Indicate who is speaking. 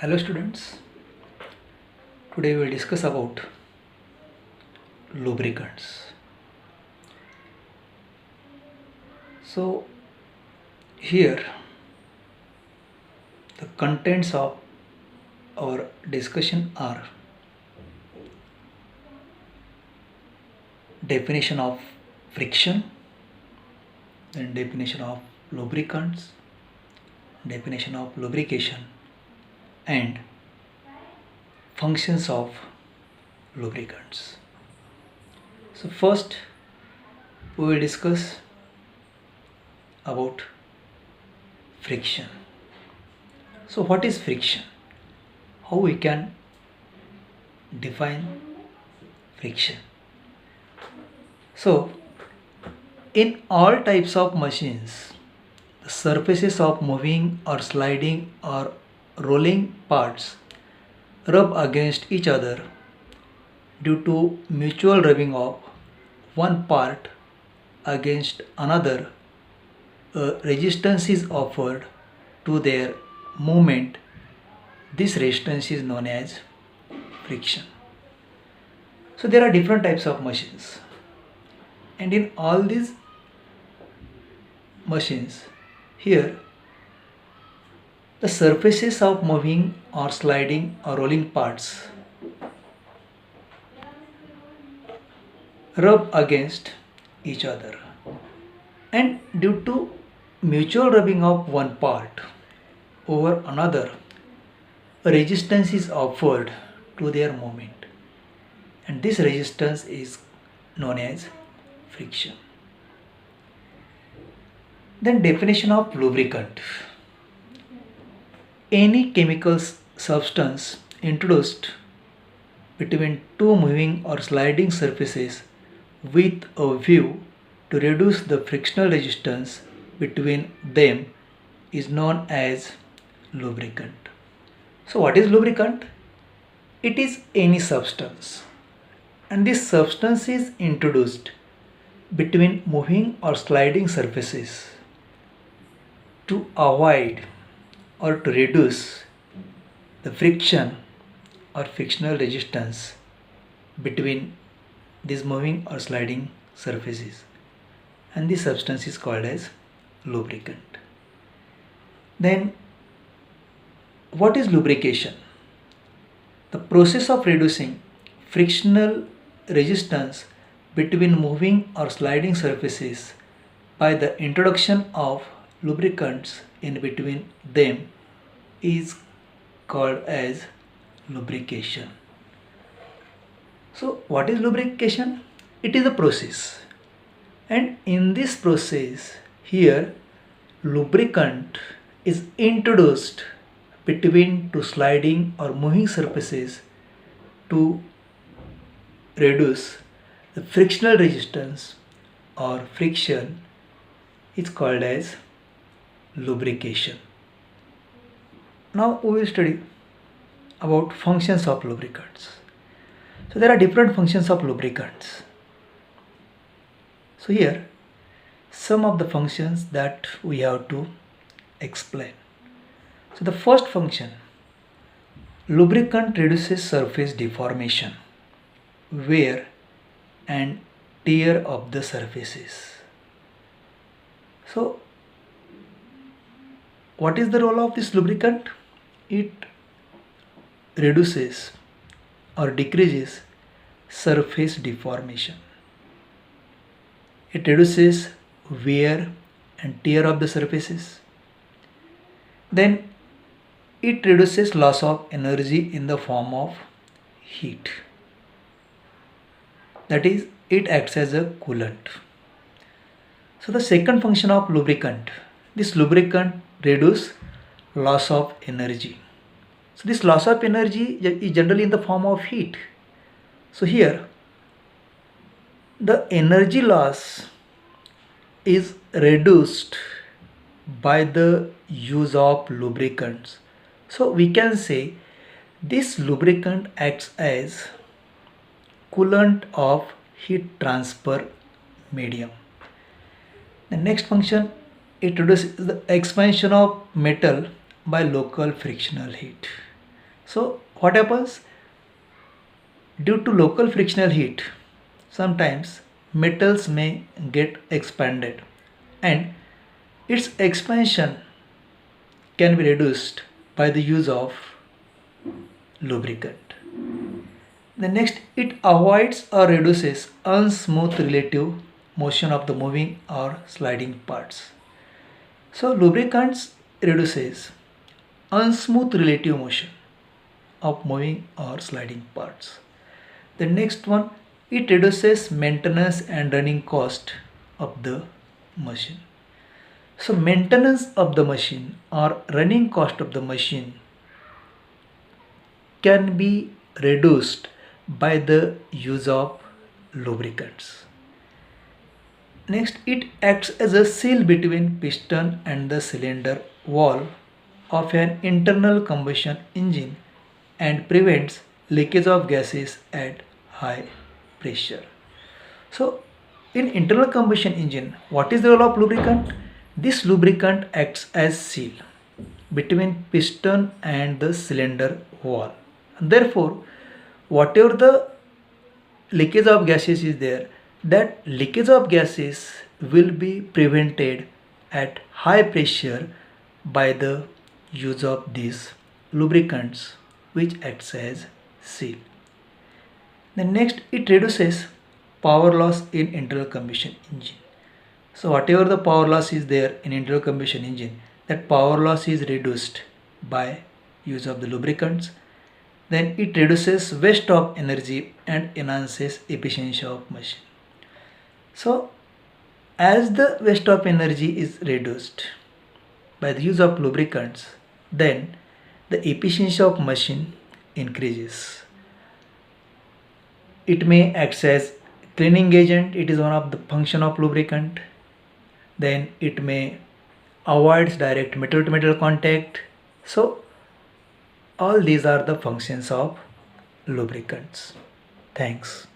Speaker 1: Hello students, today we will discuss about lubricants. So here the contents of our discussion are definition of friction, then definition of lubricants, definition of lubrication and functions of lubricants. So first we will discuss about friction. So what is friction? How we can define friction? So in all types of machines, the surfaces of moving or sliding or rolling parts rub against each other due to mutual rubbing of one part against another. A resistance is offered to their movement. This resistance is known as friction. So there are different types of machines, and in all these machines here the surfaces of moving or sliding or rolling parts rub against each other, and due to mutual rubbing of one part over another, a resistance is offered to their movement, and this resistance is known as friction. Then definition of lubricant: any chemical substance introduced between two moving or sliding surfaces with a view to reduce the frictional resistance between them is known as lubricant. So what is lubricant? It is any substance, and this substance is introduced between moving or sliding surfaces to avoid or to reduce the friction or frictional resistance between these moving or sliding surfaces, and this substance is called as lubricant. Then what is lubrication? The process of reducing frictional resistance between moving or sliding surfaces by the introduction of lubricants in between them is called as lubrication. So what is lubrication? It is a process, and in this process here lubricant is introduced between two sliding or moving surfaces to reduce the frictional resistance or friction is called as lubrication. Now we will study about functions of lubricants. So there are different functions of lubricants. So here some of the functions that we have to explain. So the first function, lubricant reduces surface deformation, wear and tear of the surfaces. So what is the role of this lubricant? It reduces or decreases surface deformation. It reduces wear and tear of the surfaces. Then it reduces loss of energy in the form of heat. That is, it acts as a coolant. So the second function of lubricant, this lubricant reduce loss of energy. So this loss of energy is generally in the form of heat. So here the energy loss is reduced by the use of lubricants. So we can say this lubricant acts as coolant of heat transfer medium. The next function, it reduces the expansion of metal by local frictional heat. So what happens? Due to local frictional heat, sometimes metals may get expanded, and its expansion can be reduced by the use of lubricant. The next, it avoids or reduces unsmooth relative motion of the moving or sliding parts. So lubricants reduces unsmooth relative motion of moving or sliding parts. The next one, it reduces maintenance and running cost of the machine. So maintenance of the machine or running cost of the machine can be reduced by the use of lubricants. Next, it acts as a seal between piston and the cylinder wall of an internal combustion engine and prevents leakage of gases at high pressure. So, in internal combustion engine, what is the role of lubricant? This lubricant acts as seal between piston and the cylinder wall. Therefore, whatever the leakage of gases is there, that leakage of gases will be prevented at high pressure by the use of these lubricants, which acts as seal. Then next, it reduces power loss in internal combustion engine. So whatever the power loss is there in internal combustion engine, that power loss is reduced by use of the lubricants. Then it reduces waste of energy and enhances efficiency of machine. So as the waste of energy is reduced by the use of lubricants, then the efficiency of machine increases. It may act as cleaning agent, it is one of the function of lubricant. Then it may avoid direct metal to metal contact. So all these are the functions of lubricants. Thanks.